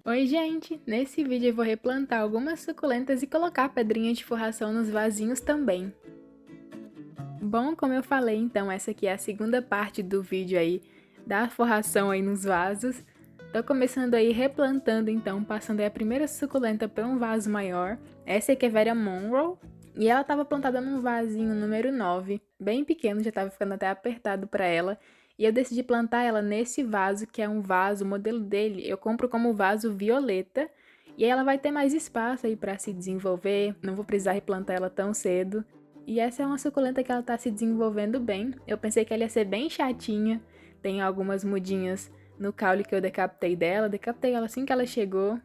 Oi, gente! Nesse vídeo eu vou replantar algumas suculentas e colocar pedrinha de forração nos vasinhos também. Bom, como eu falei, então, essa aqui é a segunda parte do vídeo aí da forração aí nos vasos. Tô começando aí replantando, então, passando aí a primeira suculenta para um vaso maior. Essa aqui é Vera Monroe e ela tava plantada num vasinho número 9, bem pequeno, já tava ficando até apertado para ela. E eu decidi plantar ela nesse vaso, que é um vaso, o modelo dele, eu compro como vaso violeta. E aí ela vai ter mais espaço aí para se desenvolver, não vou precisar replantar ela tão cedo. E essa é uma suculenta que ela tá se desenvolvendo bem. Eu pensei que ela ia ser bem chatinha, tem algumas mudinhas no caule que eu decapitei ela assim que ela chegou.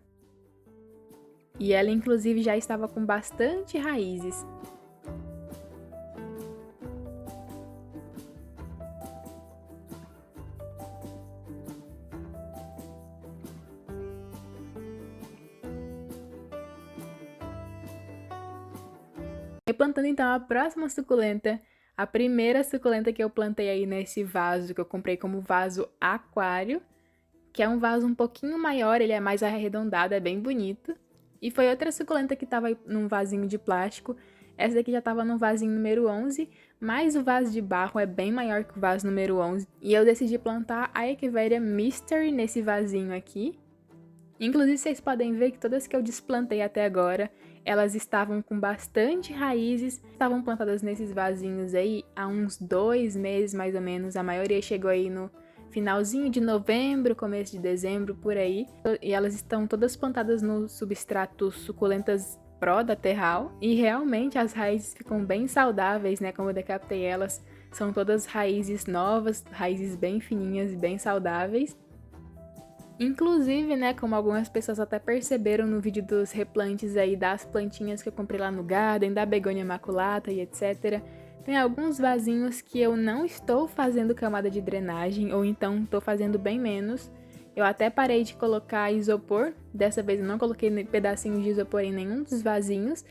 E ela inclusive já estava com bastante raízes. Replantando então a próxima suculenta, a primeira suculenta que eu plantei aí nesse vaso, que eu comprei como vaso aquário, que é um vaso um pouquinho maior, ele é mais arredondado, é bem bonito. E foi outra suculenta que estava num vasinho de plástico. Essa daqui já estava no vasinho número 11, mas o vaso de barro é bem maior que o vaso número 11. E eu decidi plantar a Echeveria Mystery nesse vasinho aqui. Inclusive, vocês podem ver que todas que eu desplantei até agora, elas estavam com bastante raízes, estavam plantadas nesses vasinhos aí há uns 2 meses mais ou menos. A maioria chegou aí no finalzinho de novembro, começo de dezembro, por aí. E elas estão todas plantadas no substrato suculentas Pro da Terral. E realmente as raízes ficam bem saudáveis, né? Como eu decapitei elas, são todas raízes novas, raízes bem fininhas e bem saudáveis. Inclusive, né, como algumas pessoas até perceberam no vídeo dos replantes aí das plantinhas que eu comprei lá no Garden, da begônia maculata e etc. Tem alguns vasinhos que eu não estou fazendo camada de drenagem, ou então estou fazendo bem menos. Eu até parei de colocar isopor, dessa vez eu não coloquei pedacinhos de isopor em nenhum dos vasinhos,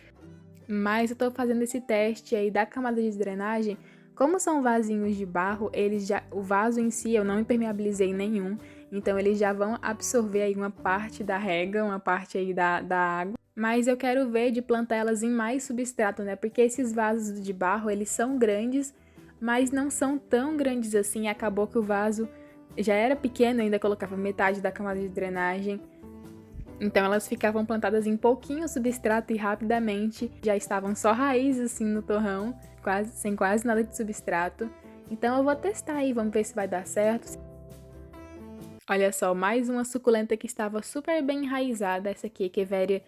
mas eu tô fazendo esse teste aí da camada de drenagem. Como são vasinhos de barro, o vaso em si eu não impermeabilizei nenhum, então eles já vão absorver aí uma parte da rega, uma parte aí da água. Mas eu quero ver de plantar elas em mais substrato, né? Porque esses vasos de barro, eles são grandes, mas não são tão grandes assim. Acabou que o vaso já era pequeno, ainda colocava metade da camada de drenagem. Então elas ficavam plantadas em pouquinho substrato e rapidamente já estavam só raízes assim no torrão, sem quase nada de substrato. Então eu vou testar aí, vamos ver se vai dar certo. Olha só, mais uma suculenta que estava super bem enraizada, essa aqui, Echeveria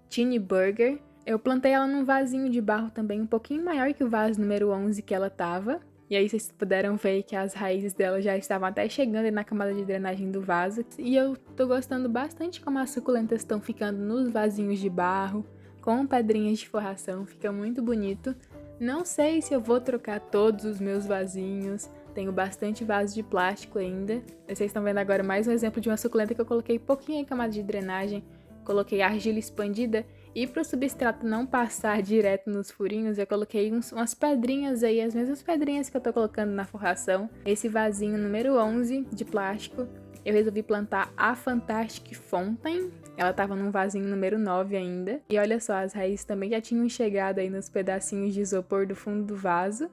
Teeny Burger. Eu plantei ela num vasinho de barro também, um pouquinho maior que o vaso número 11 que ela tava. E aí vocês puderam ver que as raízes dela já estavam até chegando na camada de drenagem do vaso. E eu tô gostando bastante como as suculentas estão ficando nos vasinhos de barro, com pedrinhas de forração, fica muito bonito. Não sei se eu vou trocar todos os meus vasinhos, tenho bastante vaso de plástico ainda. Vocês estão vendo agora mais um exemplo de uma suculenta que eu coloquei pouquinho em camada de drenagem, coloquei argila expandida. E para o substrato não passar direto nos furinhos, eu coloquei umas pedrinhas aí, as mesmas pedrinhas que eu tô colocando na forração. Esse vasinho número 11 de plástico, eu resolvi plantar a Fantastic Fountain. Ela tava num vasinho número 9 ainda. E olha só, as raízes também já tinham chegado aí nos pedacinhos de isopor do fundo do vaso.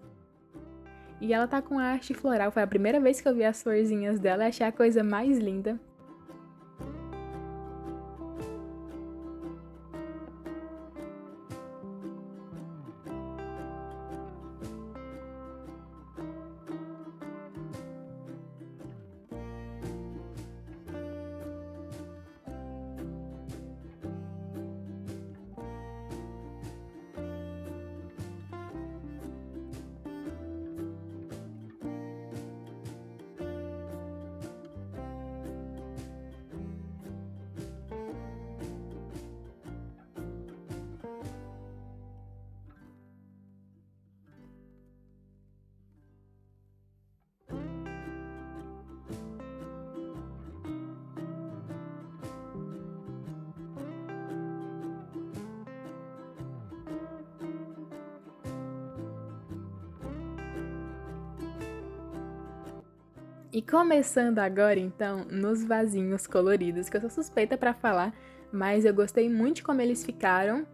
E ela tá com a haste floral, foi a primeira vez que eu vi as florzinhas dela e achei a coisa mais linda. E começando agora, então, nos vasinhos coloridos, que eu sou suspeita pra falar, mas eu gostei muito de como eles ficaram.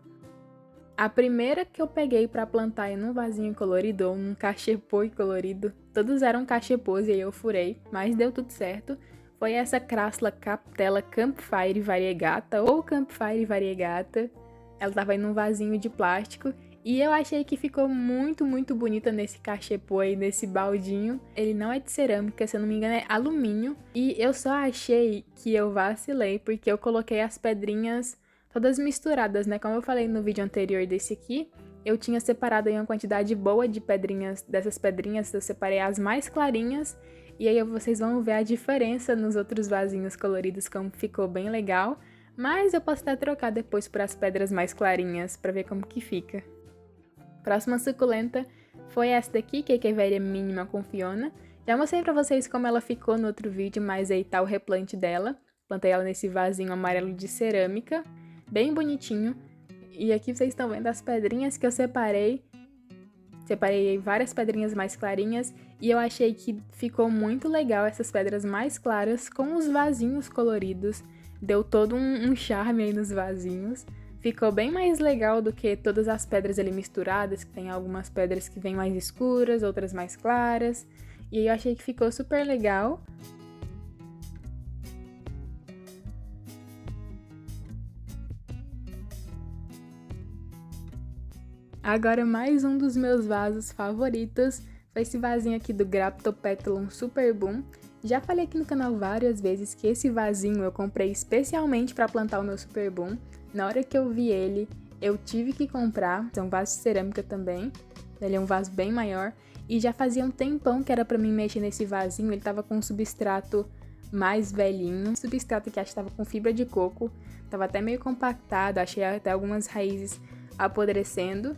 A primeira que eu peguei pra plantar em um vasinho colorido ou num cachepô colorido, todos eram cachepôs e aí eu furei, mas deu tudo certo. Foi essa Crassula Captella Campfire Variegata ou Campfire Variegata. Ela tava em um vasinho de plástico e eu achei que ficou muito, muito bonita nesse cachepô aí, nesse baldinho. Ele não é de cerâmica, se eu não me engano é alumínio. E eu só achei que eu vacilei porque eu coloquei as pedrinhas todas misturadas, né? Como eu falei no vídeo anterior desse aqui, eu tinha separado aí uma quantidade boa de pedrinhas, dessas pedrinhas, eu separei as mais clarinhas, e aí vocês vão ver a diferença nos outros vasinhos coloridos, como ficou bem legal, mas eu posso até trocar depois para as pedras mais clarinhas, para ver como que fica. Próxima suculenta foi essa daqui, que é a Echeveria Mínima com Fiona. Já mostrei pra vocês como ela ficou no outro vídeo, mas aí tá o replante dela. Plantei ela nesse vasinho amarelo de cerâmica, bem bonitinho. E aqui vocês estão vendo as pedrinhas que eu separei. Separei várias pedrinhas mais clarinhas e eu achei que ficou muito legal essas pedras mais claras com os vasinhos coloridos. Deu todo um charme aí nos vasinhos. Ficou bem mais legal do que todas as pedras ali misturadas, que tem algumas pedras que vêm mais escuras, outras mais claras. E aí eu achei que ficou super legal. Agora mais um dos meus vasos favoritos foi esse vasinho aqui do Graptopetalum Super Boom. Já falei aqui no canal várias vezes que esse vasinho eu comprei especialmente para plantar o meu Super Boom. Na hora que eu vi ele, eu tive que comprar. É um vaso de cerâmica também. Ele é um vaso bem maior. E já fazia um tempão que era para mim mexer nesse vasinho. Ele tava com um substrato mais velhinho. Substrato que acho que tava com fibra de coco. Tava até meio compactado. Achei até algumas raízes apodrecendo.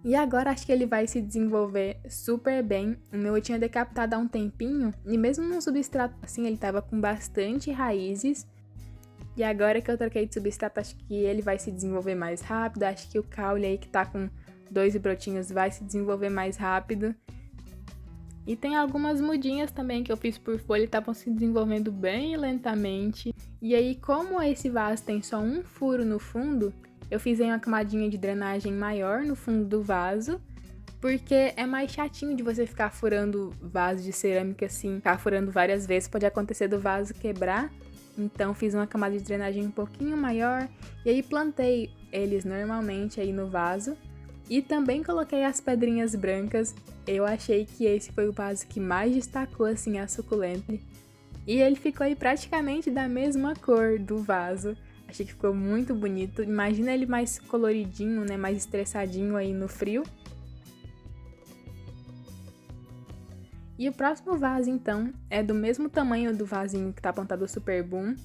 E agora acho que ele vai se desenvolver super bem. O meu eu tinha decapitado há um tempinho. E mesmo num substrato assim, ele tava com bastante raízes. E agora que eu troquei de substrato, acho que ele vai se desenvolver mais rápido. Acho que o caule aí que tá com 2 brotinhos vai se desenvolver mais rápido. E tem algumas mudinhas também que eu fiz por folha, estavam se desenvolvendo bem lentamente. E aí, como esse vaso tem só um furo no fundo, eu fiz aí uma camadinha de drenagem maior no fundo do vaso, porque é mais chatinho de você ficar furando vaso de cerâmica assim, ficar furando várias vezes, pode acontecer do vaso quebrar. Então fiz uma camada de drenagem um pouquinho maior e aí plantei eles normalmente aí no vaso. E também coloquei as pedrinhas brancas. Eu achei que esse foi o vaso que mais destacou assim a suculenta. E ele ficou aí praticamente da mesma cor do vaso. Achei que ficou muito bonito. Imagina ele mais coloridinho, né, mais estressadinho aí no frio. E o próximo vaso, então, é do mesmo tamanho do vasinho que tá plantado o Super Boom.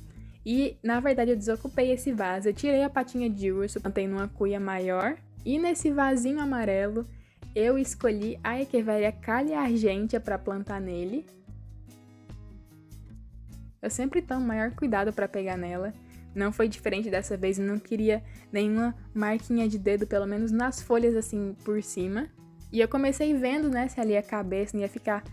E, na verdade, eu desocupei esse vaso, eu tirei a patinha de urso, plantei numa cuia maior. E nesse vasinho amarelo, eu escolhi a Echeveria Calha Argentea para plantar nele. Eu sempre tomo maior cuidado para pegar nela. Não foi diferente dessa vez, eu não queria nenhuma marquinha de dedo, pelo menos nas folhas assim por cima. E eu comecei vendo, né, se ali a cabeça não ia ficar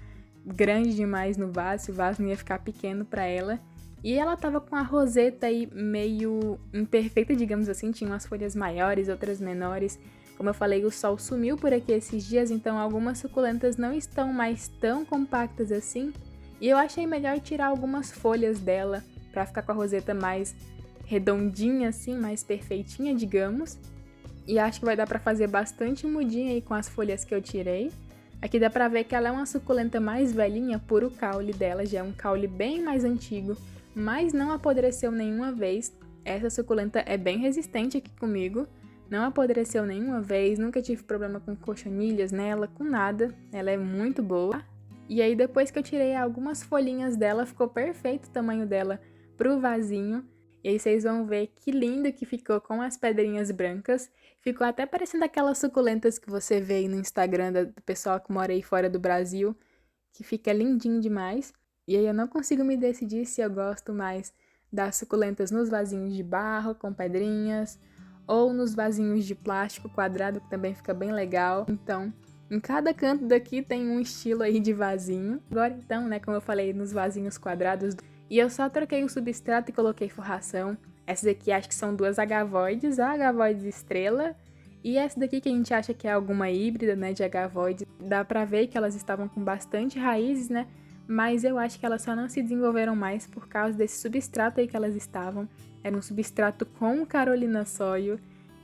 grande demais no vaso, se o vaso não ia ficar pequeno para ela. E ela tava com a roseta aí meio imperfeita, digamos assim, tinha umas folhas maiores, outras menores. Como eu falei, o sol sumiu por aqui esses dias, então algumas suculentas não estão mais tão compactas assim. E eu achei melhor tirar algumas folhas dela para ficar com a roseta mais redondinha assim, mais perfeitinha, digamos. E acho que vai dar para fazer bastante mudinha aí com as folhas que eu tirei. Aqui dá pra ver que ela é uma suculenta mais velhinha por o caule dela, já é um caule bem mais antigo, mas não apodreceu nenhuma vez. Essa suculenta é bem resistente aqui comigo, não apodreceu nenhuma vez, nunca tive problema com cochonilhas nela, com nada, ela é muito boa. E aí depois que eu tirei algumas folhinhas dela, ficou perfeito o tamanho dela pro vasinho. E aí vocês vão ver que lindo que ficou com as pedrinhas brancas. Ficou até parecendo aquelas suculentas que você vê aí no Instagram do pessoal que mora aí fora do Brasil, que fica lindinho demais. E aí eu não consigo me decidir se eu gosto mais das suculentas nos vasinhos de barro com pedrinhas ou nos vasinhos de plástico quadrado, que também fica bem legal. Então, Em cada canto daqui tem um estilo aí de vasinho. Agora então, né, como eu falei, nos vasinhos quadrados. E eu só troquei o substrato e coloquei forração. Essas aqui acho que são duas agavoides, a agavoides estrela. E essa daqui que a gente acha que é alguma híbrida, né, de agavoides. Dá pra ver que elas estavam com bastante raízes, né? Mas eu acho que elas só não se desenvolveram mais por causa desse substrato aí que elas estavam. Era um substrato com Carolina Soil.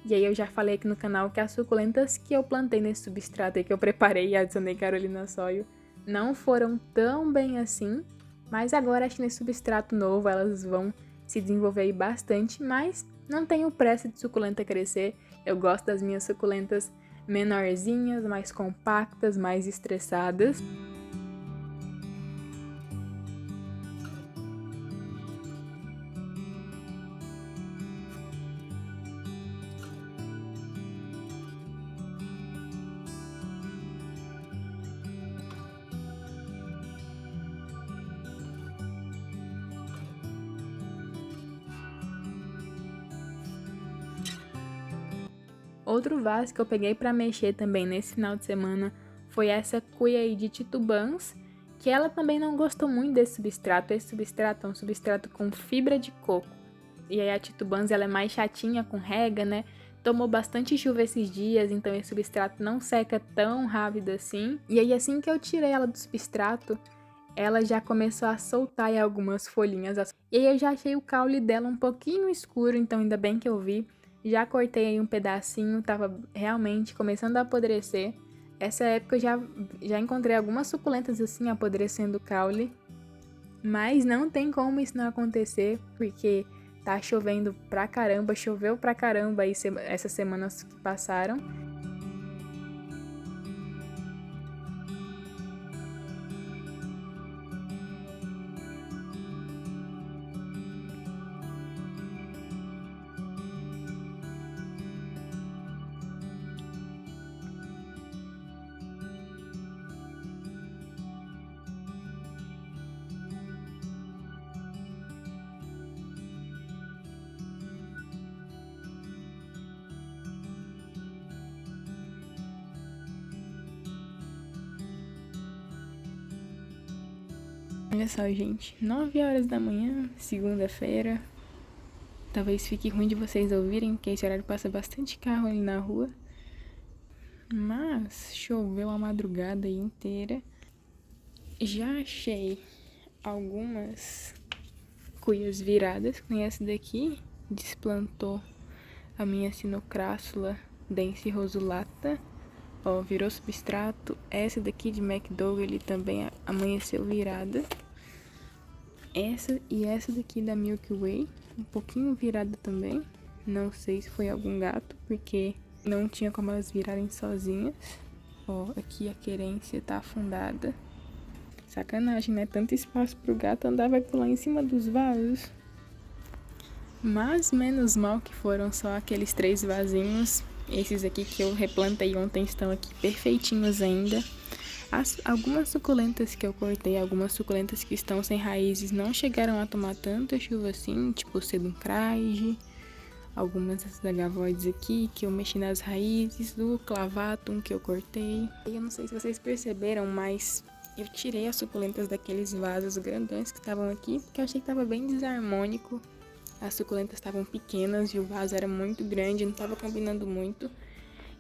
E aí eu já falei aqui no canal que as suculentas que eu plantei nesse substrato aí que eu preparei e adicionei Carolina Soil não foram tão bem assim, mas agora acho que nesse substrato novo elas vão se desenvolver aí bastante, mas não tenho pressa de suculenta crescer. Eu gosto das minhas suculentas menorzinhas, mais compactas, mais estressadas. Outro vaso que eu peguei para mexer também nesse final de semana foi essa cuia aí de titubãs, que ela também não gostou muito desse substrato. Esse substrato é um substrato com fibra de coco. E aí a titubãs ela é mais chatinha com rega, né? Tomou bastante chuva esses dias, então esse substrato não seca tão rápido assim. E aí assim que eu tirei ela do substrato, ela já começou a soltar aí algumas folhinhas. E aí eu já achei o caule dela um pouquinho escuro, então ainda bem que eu vi. Já cortei aí um pedacinho, tava realmente começando a apodrecer. Essa época eu já encontrei algumas suculentas assim apodrecendo o caule. Mas não tem como isso não acontecer, porque tá chovendo pra caramba, choveu pra caramba aí essas semanas que passaram. Olha só, gente, 9 horas da manhã, segunda-feira. Talvez fique ruim de vocês ouvirem, porque esse horário passa bastante carro ali na rua. Mas choveu a madrugada inteira. Já achei algumas cuias viradas, que nem essa daqui. Desplantou a minha Sinocrassula dense rosulata. Ó, virou substrato. Essa daqui de McDougall também amanheceu virada. Essa e essa daqui da Milky Way, um pouquinho virada também. Não sei se foi algum gato, porque não tinha como elas virarem sozinhas. Ó, aqui a querência tá afundada. Sacanagem, né? Tanto espaço pro gato andar, vai pular em cima dos vasos. Mas menos mal que foram só aqueles 3 vasinhos. Esses aqui que eu replantei ontem estão aqui perfeitinhos ainda. Algumas suculentas que eu cortei, algumas suculentas que estão sem raízes, não chegaram a tomar tanta chuva assim, tipo o Sedumcraige. Algumas dessas agavoides aqui que eu mexi nas raízes, do clavatum que eu cortei. Eu não sei se vocês perceberam, mas eu tirei as suculentas daqueles vasos grandões que estavam aqui, porque eu achei que estava bem desarmônico. As suculentas estavam pequenas e o vaso era muito grande, não estava combinando muito.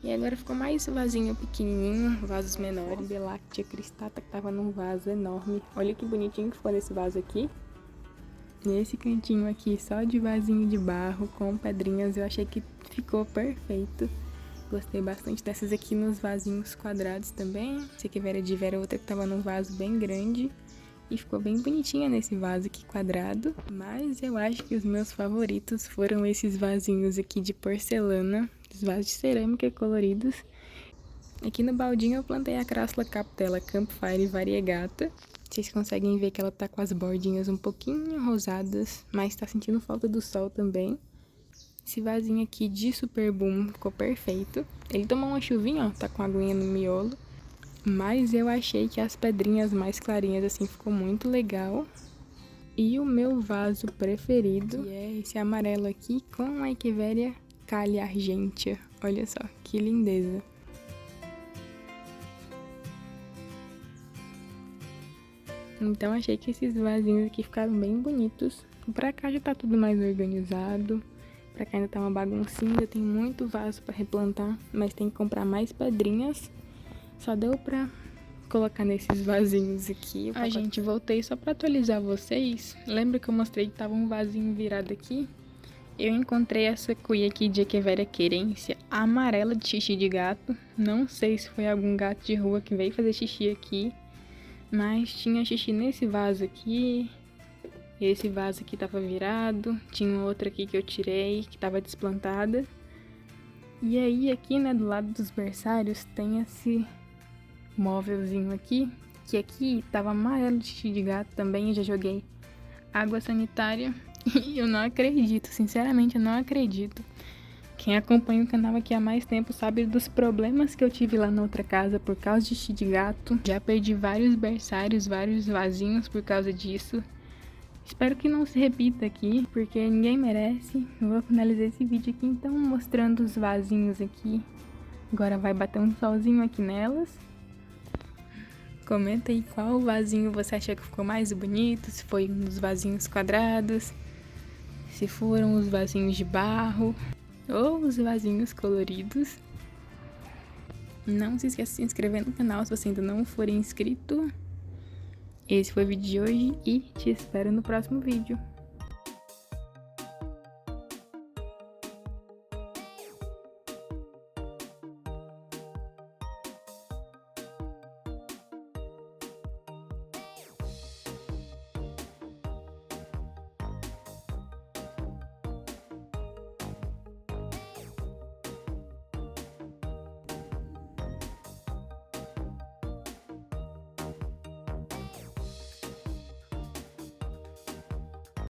E agora ficou mais vasinho pequenininho, vasos menores. Belactia cristata que tava num vaso enorme. Olha que bonitinho que ficou nesse vaso aqui. Nesse cantinho aqui, só de vasinho de barro, com pedrinhas, eu achei que ficou perfeito. Gostei bastante dessas aqui nos vasinhos quadrados também. Essa aqui era outra que tava num vaso bem grande. E ficou bem bonitinha nesse vaso aqui quadrado. Mas eu acho que os meus favoritos foram esses vasinhos aqui de porcelana. Os vasos de cerâmica coloridos. Aqui no baldinho eu plantei a Crassula Capitella Campfire Variegata. Vocês conseguem ver que ela tá com as bordinhas um pouquinho rosadas, mas tá sentindo falta do sol também. Esse vasinho aqui de Super Boom ficou perfeito. Ele tomou uma chuvinha, ó, tá com a aguinha no miolo. Mas eu achei que as pedrinhas mais clarinhas assim ficou muito legal. E o meu vaso preferido, que é esse amarelo aqui com a Echeveria Callia Argentea. Olha só, que lindeza. Então achei que esses vasinhos aqui ficaram bem bonitos. Pra cá já tá tudo mais organizado. Pra cá ainda tá uma baguncinha, tem muito vaso pra replantar, mas tem que comprar mais pedrinhas. Só deu pra colocar nesses vasinhos aqui. Gente, voltei só pra atualizar vocês. Lembra que eu mostrei que tava um vasinho virado aqui? Eu encontrei essa cuia aqui de Echeveria querência, amarela de xixi de gato. Não sei se foi algum gato de rua que veio fazer xixi aqui, mas tinha xixi nesse vaso aqui. Esse vaso aqui tava virado. Tinha outra aqui que eu tirei, que tava desplantada. E aí aqui, né, do lado dos berçários, tem esse móvelzinho aqui, que aqui tava amarelo de xixi de gato também. Eu já joguei água sanitária. E eu não acredito, sinceramente eu não acredito. Quem acompanha o canal aqui há mais tempo sabe dos problemas que eu tive lá na outra casa por causa de xixi de gato. Já perdi vários berçários, vários vasinhos por causa disso. Espero que não se repita aqui, porque ninguém merece. Eu vou finalizar esse vídeo aqui então mostrando os vasinhos aqui. Agora vai bater um solzinho aqui nelas. Comenta aí qual vasinho você achou que ficou mais bonito, se foi um dos vasinhos quadrados, se foram os vasinhos de barro ou os vasinhos coloridos. Não se esqueça de se inscrever no canal se você ainda não for inscrito. Esse foi o vídeo de hoje e te espero no próximo vídeo.